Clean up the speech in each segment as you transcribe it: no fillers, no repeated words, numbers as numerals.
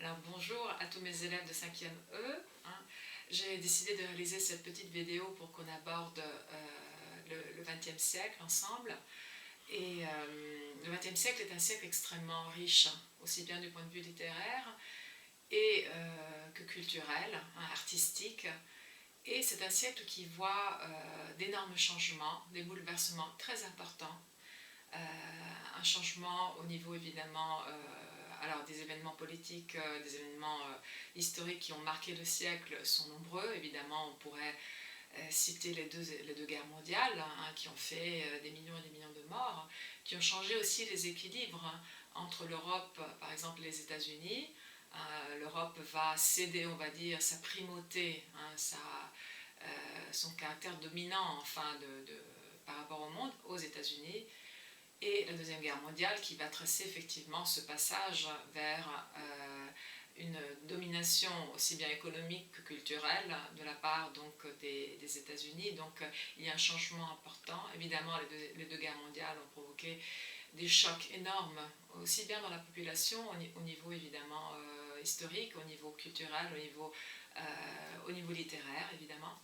Alors bonjour à tous mes élèves de 5e E. J'ai décidé de réaliser cette petite vidéo pour qu'on aborde le XXe siècle ensemble. Et le XXe siècle est un siècle extrêmement riche, aussi bien du point de vue littéraire que culturel, artistique. Et c'est un siècle qui voit d'énormes changements, des bouleversements très importants. Un changement au niveau évidemment alors des événements politiques, des événements historiques qui ont marqué le siècle sont nombreux. Évidemment, on pourrait citer les deux guerres mondiales qui ont fait des millions et des millions de morts, qui ont changé aussi les équilibres entre l'Europe, par exemple les États-Unis. L'Europe va céder, on va dire, sa primauté, son caractère dominant par rapport au monde, aux États-Unis. Et la Deuxième Guerre mondiale qui va tracer effectivement ce passage vers une domination aussi bien économique que culturelle de la part donc, des États-Unis. Donc il y a un changement important. Évidemment, les deux guerres mondiales ont provoqué des chocs énormes, aussi bien dans la population, au niveau évidemment historique, au niveau culturel, au niveau littéraire, évidemment.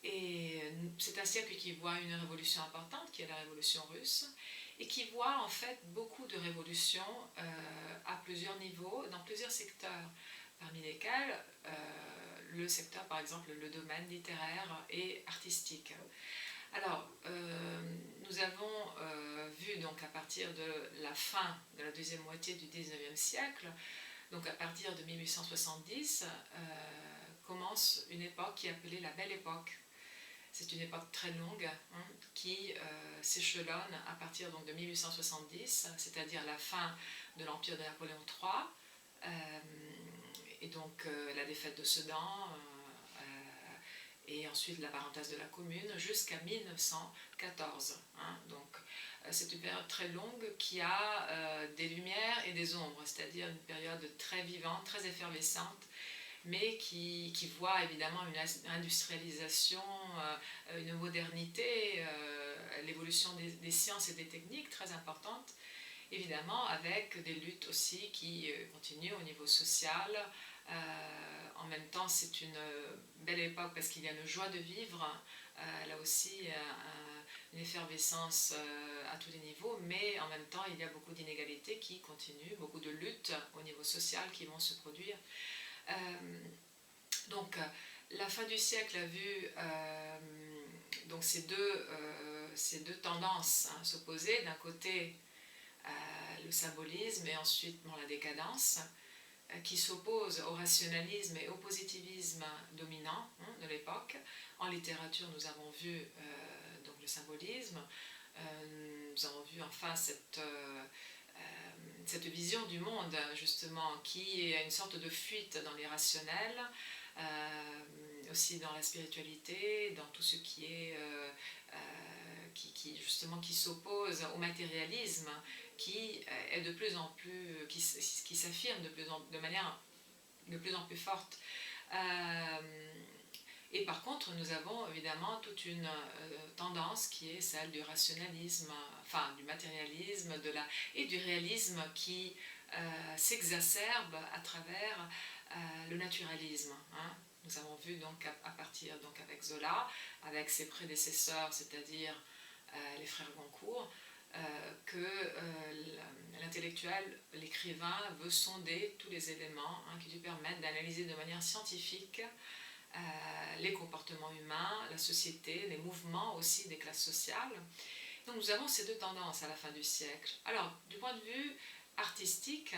Et c'est un siècle qui voit une révolution importante, qui est la révolution russe, et qui voit en fait beaucoup de révolutions à plusieurs niveaux, dans plusieurs secteurs, parmi lesquels le secteur, par exemple, le domaine littéraire et artistique. Alors, nous avons vu donc à partir de la fin de la deuxième moitié du XIXe siècle, donc à partir de 1870, commence une époque qui est appelée la Belle Époque. C'est une époque très longue qui s'échelonne à partir donc, de 1870, c'est-à-dire la fin de l'empire de Napoléon III, et donc la défaite de Sedan, et ensuite la parenthèse de la Commune, jusqu'à 1914. Donc c'est une période très longue qui a des lumières et des ombres, c'est-à-dire une période très vivante, très effervescente, mais qui voit évidemment une industrialisation, une modernité, l'évolution des sciences et des techniques très importante, évidemment avec des luttes aussi qui continuent au niveau social. En même temps, c'est une belle époque parce qu'il y a une joie de vivre, là aussi une effervescence à tous les niveaux, mais en même temps, il y a beaucoup d'inégalités qui continuent, beaucoup de luttes au niveau social qui vont se produire. Donc la fin du siècle a vu donc ces deux tendances s'opposer. D'un côté le symbolisme et ensuite la décadence qui s'oppose au rationalisme et au positivisme dominant de l'époque. En littérature, nous avons vu donc le symbolisme, nous avons vu enfin cette vision du monde justement qui est une sorte de fuite dans l'irrationnel, aussi dans la spiritualité, dans tout ce qui est qui s'oppose au matérialisme, qui est de plus en plus qui s'affirme de manière de plus en plus forte. Et par contre, nous avons évidemment toute une tendance qui est celle du rationalisme, enfin du matérialisme et du réalisme qui s'exacerbe à travers le naturalisme. Nous avons vu donc à partir donc avec Zola, avec ses prédécesseurs, c'est-à-dire les frères Goncourt, que l'intellectuel, l'écrivain veut sonder tous les éléments qui lui permettent d'analyser de manière scientifique les comportements humains, la société, les mouvements aussi des classes sociales. Donc nous avons ces deux tendances à la fin du siècle. Alors, du point de vue artistique,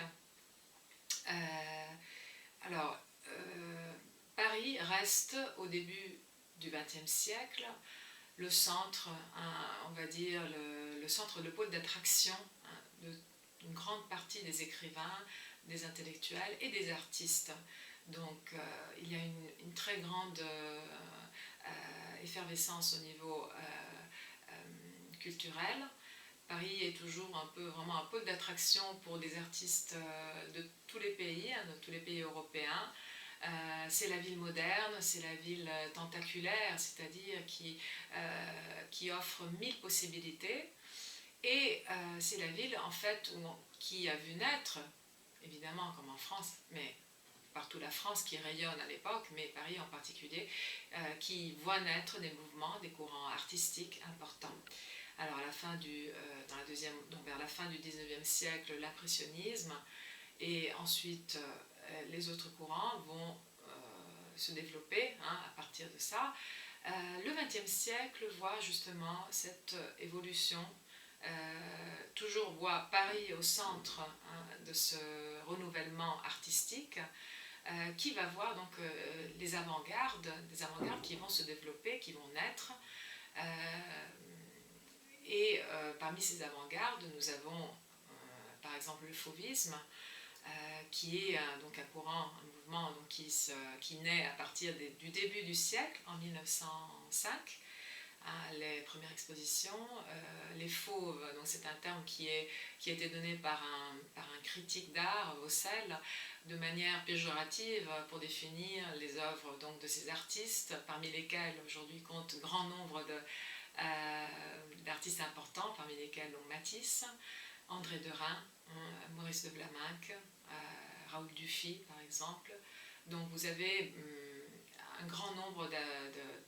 Paris reste au début du XXe siècle le centre, on va dire, le pôle d'attraction d'une grande partie des écrivains, des intellectuels et des artistes. Donc il y a une très grande effervescence au niveau culturel. Paris est toujours vraiment un pôle d'attraction pour des artistes de tous les pays, de tous les pays européens. C'est la ville moderne, c'est la ville tentaculaire, c'est-à-dire qui offre 1000 possibilités. Et c'est la ville en fait qui a vu naître, évidemment comme en France, mais partout la France qui rayonne à l'époque, mais Paris en particulier, qui voit naître des mouvements, des courants artistiques importants. Alors vers la fin du 19e siècle, l'impressionnisme, et ensuite les autres courants vont se développer à partir de ça. Le XXe siècle voit justement cette évolution, toujours voit Paris au centre de ce renouvellement artistique, qui va voir donc des avant-gardes qui vont se développer, qui vont naître. Parmi ces avant-gardes, nous avons par exemple le fauvisme, qui est donc un courant, un mouvement donc, qui naît à partir du début du siècle, en 1905. Les premières expositions, les fauves, donc c'est un terme qui a été donné par un critique d'art, Vaucel, de manière péjorative pour définir les œuvres donc, de ces artistes, parmi lesquels aujourd'hui compte grand nombre d'artistes importants, parmi lesquels donc, Matisse, André Derain, Maurice de Vlaminck, Raoul Dufy par exemple. Donc vous avez un grand nombre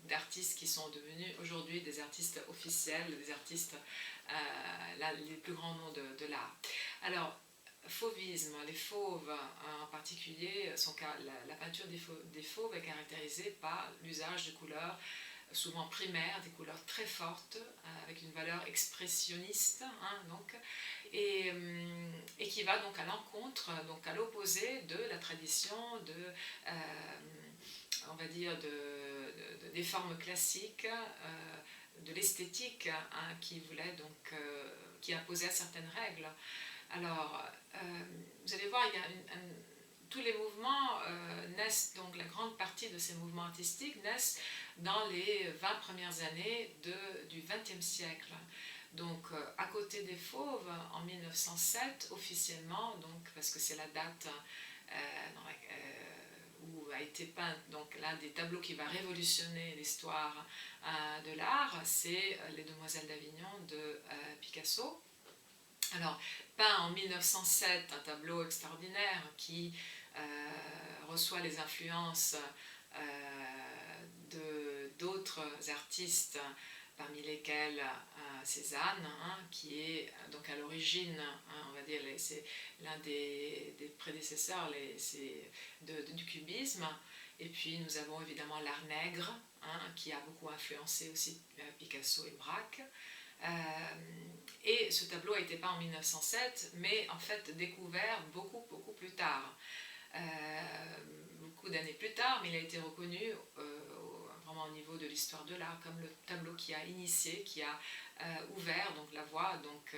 d'artistes qui sont devenus aujourd'hui des artistes officiels, des artistes, les plus grands noms de l'art. Alors, fauvisme, les fauves en particulier, la peinture des fauves est caractérisée par l'usage de couleurs souvent primaires, des couleurs très fortes, avec une valeur expressionniste, et qui va donc à l'encontre, donc à l'opposé de la tradition on va dire des formes classiques, de l'esthétique, qui voulait donc qui imposait certaines règles. Alors, vous allez voir, tous les mouvements naissent, donc la grande partie de ces mouvements artistiques naissent dans les 20 premières années du XXe siècle. Donc, à côté des fauves, en 1907, officiellement, donc, parce que c'est la date où a été peint donc, l'un des tableaux qui va révolutionner l'histoire de l'art, c'est Les Demoiselles d'Avignon de Picasso. Alors, peint en 1907, un tableau extraordinaire qui reçoit les influences d'autres artistes, parmi lesquels Cézanne, qui est donc à l'origine, on va dire, c'est l'un des prédécesseurs du cubisme. Et puis nous avons évidemment l'art nègre, qui a beaucoup influencé aussi Picasso et Braque. Et ce tableau a été peint en 1907, mais en fait découvert beaucoup plus tard. Beaucoup d'années plus tard, mais il a été reconnu vraiment au niveau de l'histoire de l'art comme le tableau qui a initié, qui a ouvert donc, la voie donc,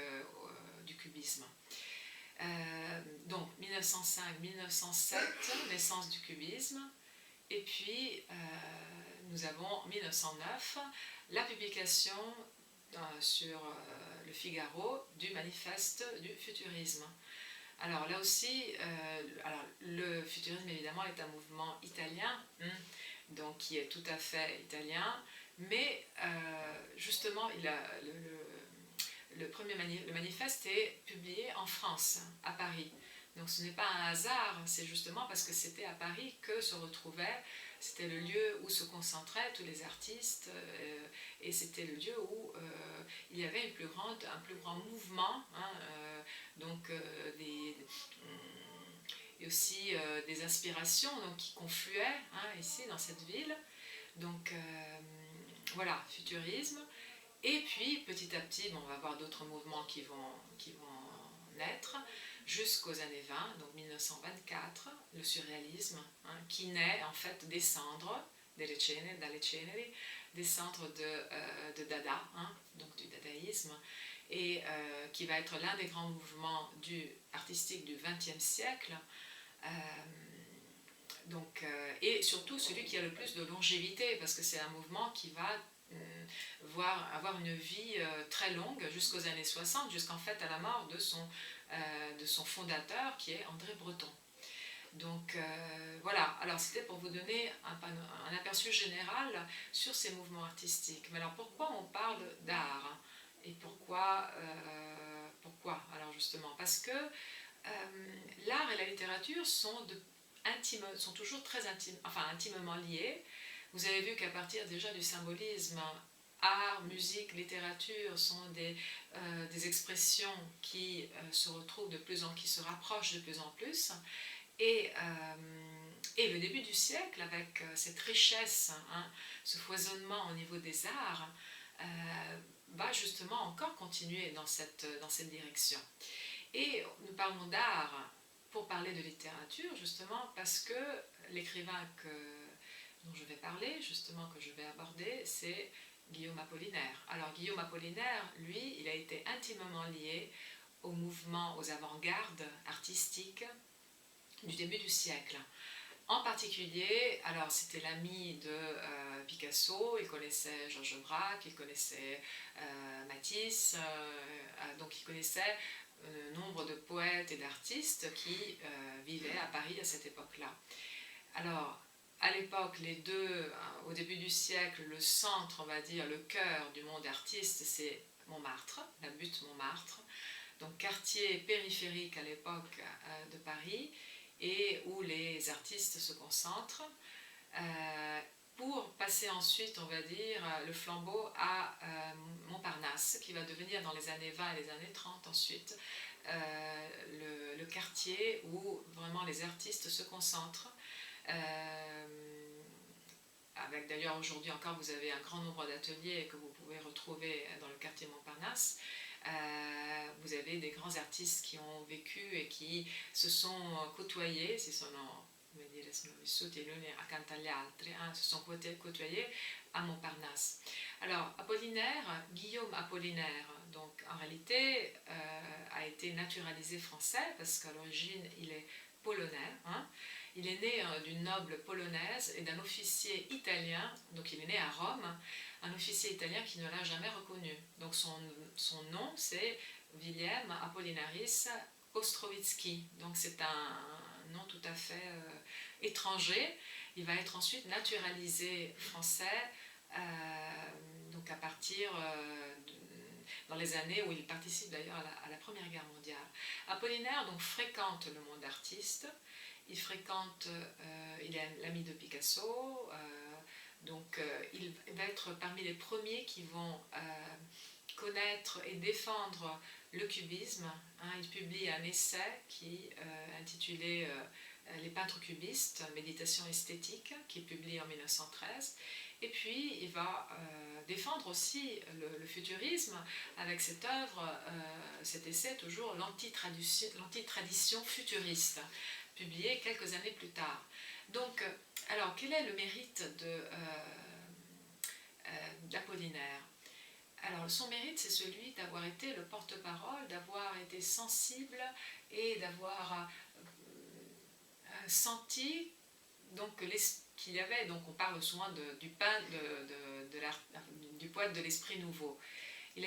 du cubisme. Donc 1905-1907, naissance du cubisme, et puis nous avons en 1909 la publication sur le Figaro du manifeste du futurisme. Alors là aussi, le futurisme évidemment est un mouvement italien, donc qui est tout à fait italien, mais justement le manifeste est publié en France, à Paris. Donc ce n'est pas un hasard, c'est justement parce que c'était à Paris que se retrouvaient, c'était le lieu où se concentraient tous les artistes, et c'était le lieu où il y avait un plus grand mouvement, donc et aussi des inspirations donc, qui confluaient ici dans cette ville. Donc voilà, futurisme. Et puis petit à petit, on va avoir d'autres mouvements qui vont naître jusqu'aux années 20, donc 1924, le surréalisme, qui naît en fait des cendres, dalle ceneri, des cendres de Dada, donc du dadaïsme, et qui va être l'un des grands mouvements artistiques du XXe siècle, et surtout celui qui a le plus de longévité, parce que c'est un mouvement qui va avoir une vie très longue jusqu'aux années 60, jusqu'en fait à la mort de son fondateur qui est André Breton. Donc voilà, alors c'était pour vous donner un aperçu général sur ces mouvements artistiques. Mais alors pourquoi on parle d'art? Et pourquoi alors justement, parce que l'art et la littérature sont sont toujours très intimement liés. Vous avez vu qu'à partir déjà du symbolisme, art, musique, littérature sont des expressions qui se retrouvent qui se rapprochent de plus en plus. Et le début du siècle, avec cette richesse, hein, ce foisonnement au niveau des arts, va justement encore continuer dans cette direction. Et nous parlons d'art pour parler de littérature, justement, parce que l'écrivain dont je vais parler, justement, que je vais aborder, c'est Guillaume Apollinaire. Alors, Guillaume Apollinaire, lui, il a été intimement lié au mouvement, aux avant-gardes artistiques du début du siècle. En particulier, alors c'était l'ami de Picasso, il connaissait Georges Braque, il connaissait Matisse, donc il connaissait nombre de poètes et d'artistes qui vivaient à Paris à cette époque-là. Alors, à l'époque, les deux, au début du siècle, le centre, on va dire, le cœur du monde artiste, c'est Montmartre, la butte Montmartre, donc quartier périphérique à l'époque de Paris, et où les artistes se concentrent, pour passer ensuite, on va dire, le flambeau à Montparnasse, qui va devenir dans les années 20 et les années 30 ensuite, le quartier où vraiment les artistes se concentrent. Avec d'ailleurs aujourd'hui encore, vous avez un grand nombre d'ateliers que vous pouvez retrouver dans le quartier Montparnasse. Vous avez des grands artistes qui ont vécu et qui se sont côtoyés, se sono vissuti l'uni accanto agli altri, se sont côtoyés à Montparnasse. Alors, Apollinaire, Guillaume Apollinaire, donc en réalité a été naturalisé français parce qu'à l'origine il est polonais. Il est né d'une noble polonaise et d'un officier italien, donc il est né à Rome, un officier italien qui ne l'a jamais reconnu. Donc son nom c'est William Apollinaris Ostrowiecki, donc c'est un nom tout à fait étranger. Il va être ensuite naturalisé français, donc à partir dans les années où il participe d'ailleurs à la Première Guerre mondiale. Apollinaire donc fréquente le monde artiste. Il est l'ami de Picasso, donc il va être parmi les premiers qui vont connaître et défendre le cubisme. Il publie un essai intitulé Les peintres cubistes, méditation esthétique, qui est publié en 1913. Et puis il va défendre aussi le futurisme avec cette œuvre, cet essai toujours, l'antitradition futuriste, publié quelques années plus tard. Donc, alors, quel est le mérite d'Apollinaire ? Alors, son mérite, c'est celui d'avoir été le porte-parole, d'avoir été sensible et d'avoir senti donc, qu'il y avait, donc on parle souvent du poète de l'esprit nouveau. Il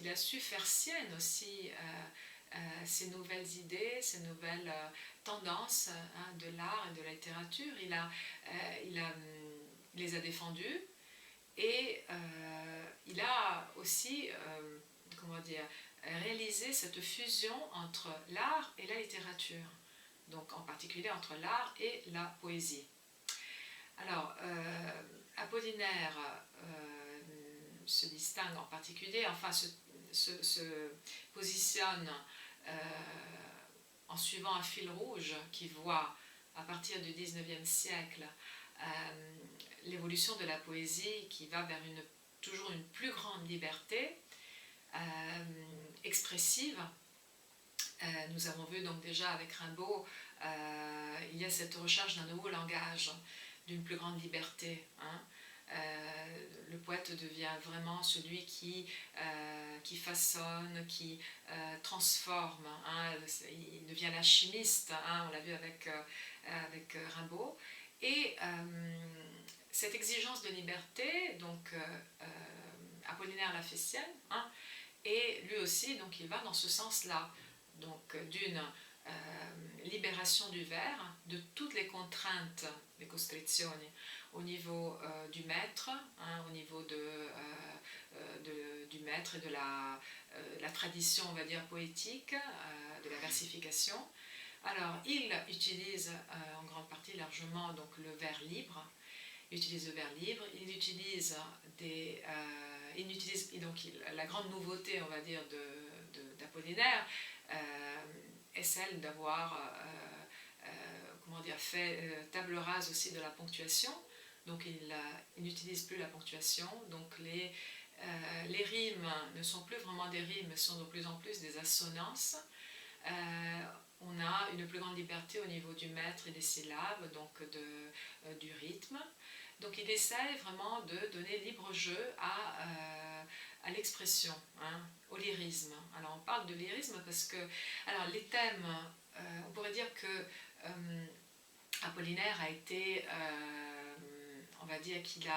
a su faire sienne aussi ces nouvelles idées, ces nouvelles tendances de l'art et de la littérature. Il les a défendues et il a aussi réalisé cette fusion entre l'art et la littérature, donc en particulier entre l'art et la poésie. Alors, Apollinaire se distingue en particulier, enfin se positionne en suivant un fil rouge qui voit à partir du 19e siècle l'évolution de la poésie qui va vers toujours une plus grande liberté expressive. Nous avons vu donc déjà avec Rimbaud, il y a cette recherche d'un nouveau langage, d'une plus grande liberté. Le poète devient vraiment celui qui façonne, qui transforme. Il devient l'alchimiste, on l'a vu avec Rimbaud. Et cette exigence de liberté, donc Apollinaire la fait sienne, et lui aussi, donc il va dans ce sens-là, donc d'une libération du vers, de toutes les contraintes, les costrizioni, au niveau du maître, au niveau du maître et de la tradition, on va dire, poétique, de la versification, Alors, il utilise en grande partie largement donc, le vers libre. Il utilise le vers libre. Il utilise la grande nouveauté, on va dire, d'Apollinaire est celle d'avoir fait table rase aussi de la ponctuation. Donc, il n'utilise plus la ponctuation. Donc, les rimes ne sont plus vraiment des rimes, mais sont de plus en plus des assonances. On a une plus grande liberté au niveau du mètre et des syllabes, donc du rythme. Donc il essaie vraiment de donner libre jeu à l'expression, hein, au lyrisme. Alors on parle de lyrisme parce que alors les thèmes, on pourrait dire que Apollinaire a été, on va dire qu'il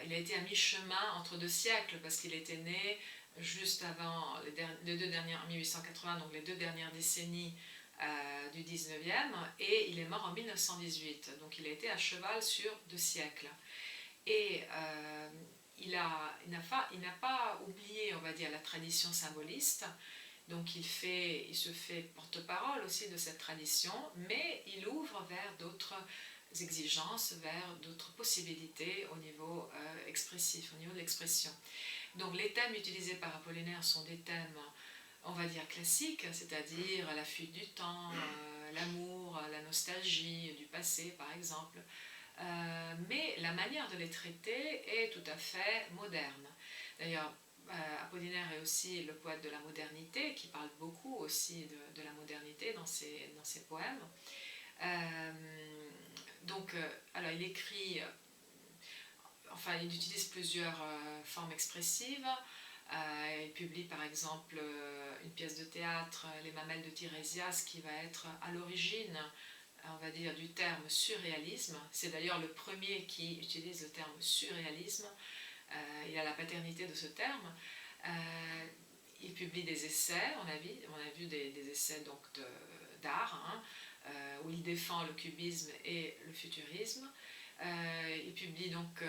il a été à mi-chemin entre deux siècles parce qu'il était né juste avant les deux dernières, en 1880, donc les deux dernières décennies du 19e, et il est mort en 1918. Donc il a été à cheval sur 2 siècles. Et il n'a pas oublié, on va dire, la tradition symboliste. Donc il se fait porte-parole aussi de cette tradition, mais il ouvre vers d'autres exigences, vers d'autres possibilités au niveau expressif, au niveau de l'expression. Donc les thèmes utilisés par Apollinaire sont des thèmes, on va dire, classiques, c'est-à-dire la fuite du temps, l'amour, la nostalgie du passé, par exemple. Mais la manière de les traiter est tout à fait moderne. D'ailleurs, Apollinaire est aussi le poète de la modernité, qui parle beaucoup aussi de la modernité dans ses poèmes. Alors il écrit... Enfin, il utilise plusieurs formes expressives. Il publie par exemple une pièce de théâtre, Les Mamelles de Tirésias, qui va être à l'origine, on va dire, du terme surréalisme. C'est d'ailleurs le premier qui utilise le terme surréalisme. Il a la paternité de ce terme. Il publie des essais, on a vu des essais donc d'art, hein, où il défend le cubisme et le futurisme. Il publie donc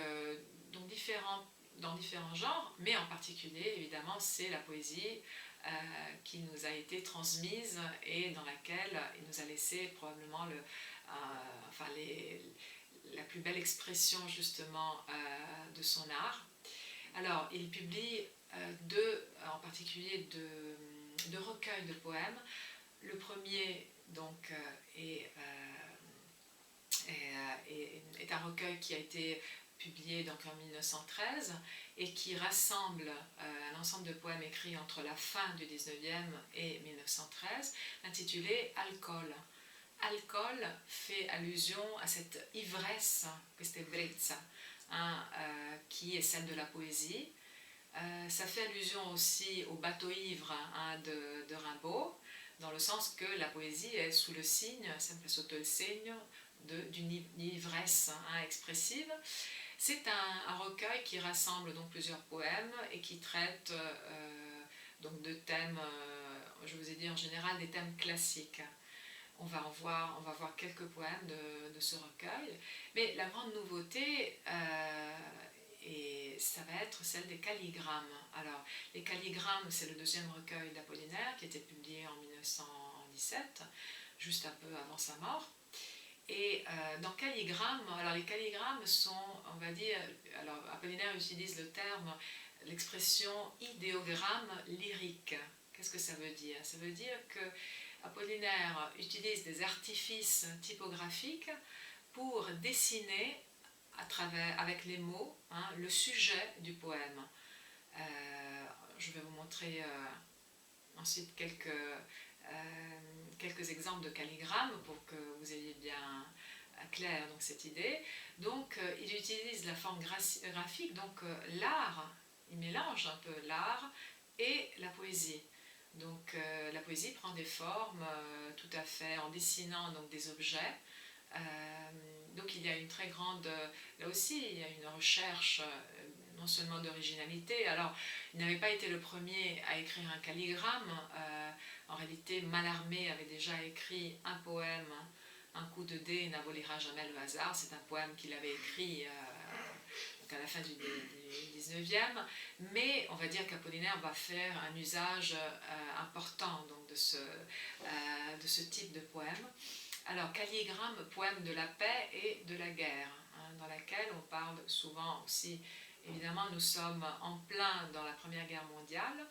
dans différents genres, mais en particulier, évidemment, c'est la poésie qui nous a été transmise et dans laquelle il nous a laissé probablement la plus belle expression justement de son art. Alors, il publie en particulier deux recueils de poèmes. Le premier donc est un recueil qui a été publié donc en 1913 et qui rassemble un ensemble de poèmes écrits entre la fin du 19e et 1913, intitulé Alcool. Alcool fait allusion à cette ivresse, questa ebbrezza, hein, qui est celle de la poésie. Ça fait allusion aussi au bateau ivre, hein, de Rimbaud, dans le sens que la poésie est sous le signe, sempre sotto il segno, d'une ivresse, hein, expressive. C'est un recueil qui rassemble donc plusieurs poèmes et qui traite donc de thèmes, je vous ai dit en général des thèmes classiques. On va voir quelques poèmes de ce recueil, mais la grande nouveauté, ça va être celle des calligrammes. Alors, les calligrammes, c'est le deuxième recueil d'Apollinaire qui était publié en 1917, juste un peu avant sa mort. Et dans calligramme, alors les calligrammes sont, on va dire, alors Apollinaire utilise le terme, l'expression idéogramme lyrique. Qu'est-ce que ça veut dire? Ça veut dire que Apollinaire utilise des artifices typographiques pour dessiner avec les mots, hein, le sujet du poème. Je vais vous montrer ensuite quelques exemples de calligrammes pour que vous ayez bien clair donc, cette idée. Donc il utilise la forme graphique, donc l'art, il mélange un peu l'art et la poésie. Donc la poésie prend des formes tout à fait en dessinant donc, des objets. Donc il y a une très grande, là aussi il y a une recherche non seulement d'originalité. Alors il n'avait pas été le premier à écrire un calligramme. En réalité, Mallarmé avait déjà écrit un poème, Un coup de dé n'abolira jamais le hasard. C'est un poème qu'il avait écrit donc à la fin du 19e, mais on va dire qu'Apollinaire va faire un usage important donc, de ce type de poème. Alors, Calligramme, poème de la paix et de la guerre, hein, dans laquelle on parle souvent aussi, évidemment, nous sommes en plein dans la Première Guerre mondiale,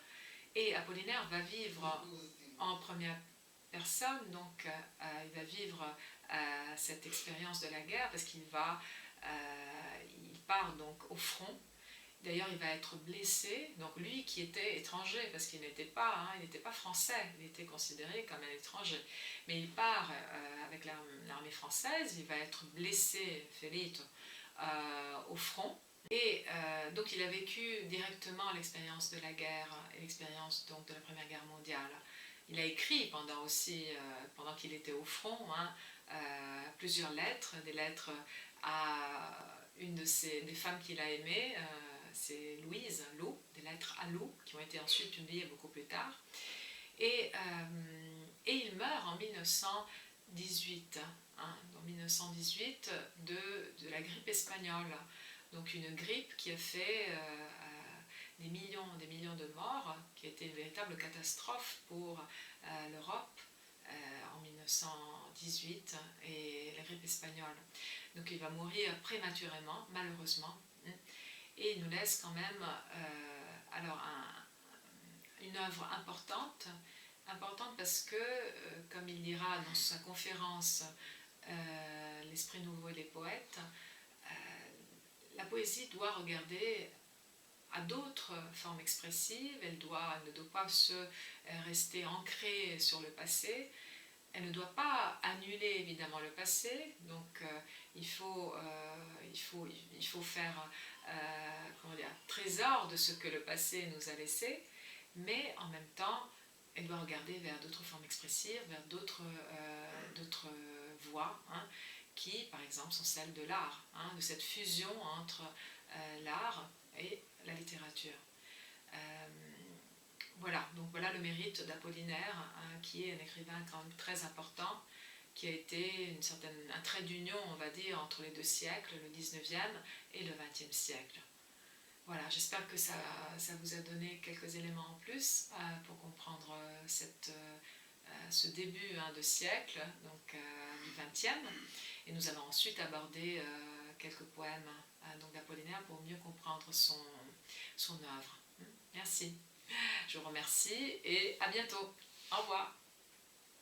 et Apollinaire va vivre en première personne, donc il va vivre cette expérience de la guerre parce qu'il il part donc au front. D'ailleurs, il va être blessé, donc lui qui était étranger, parce qu'il n'était pas, il n'était pas français, il était considéré comme un étranger. Mais il part avec l'armée française, il va être blessé, ferito, au front. Et donc il a vécu directement l'expérience de la guerre et l'expérience donc de la Première Guerre mondiale. Il a écrit pendant qu'il était au front, plusieurs lettres, des lettres à une des femmes qu'il a aimées, c'est Louise, Lou, des lettres à Lou, qui ont été ensuite publiées beaucoup plus tard. Et il meurt en 1918, en 1918 de la grippe espagnole. Donc une grippe qui a fait des millions de morts, qui a été une véritable catastrophe pour l'Europe en 1918 et la grippe espagnole. Donc il va mourir prématurément, malheureusement, et il nous laisse quand même une œuvre importante parce que, comme il dira dans sa conférence L'Esprit nouveau et les poètes, la poésie doit regarder à d'autres formes expressives, elle ne doit pas rester ancrée sur le passé, elle ne doit pas annuler évidemment le passé, donc il faut faire trésor de ce que le passé nous a laissé, mais en même temps, elle doit regarder vers d'autres formes expressives, vers d'autres voies, qui par exemple sont celles de l'art, de cette fusion entre l'art et la littérature. Donc voilà le mérite d'Apollinaire, qui est un écrivain quand même très important, qui a été un trait d'union, on va dire, entre les deux siècles, le 19e et le 20e siècle. Voilà, j'espère que ça vous a donné quelques éléments en plus pour comprendre ce début de siècle, donc du 20e. Et nous allons ensuite aborder quelques poèmes d'Apollinaire pour mieux comprendre son œuvre. Merci. Je vous remercie et à bientôt. Au revoir.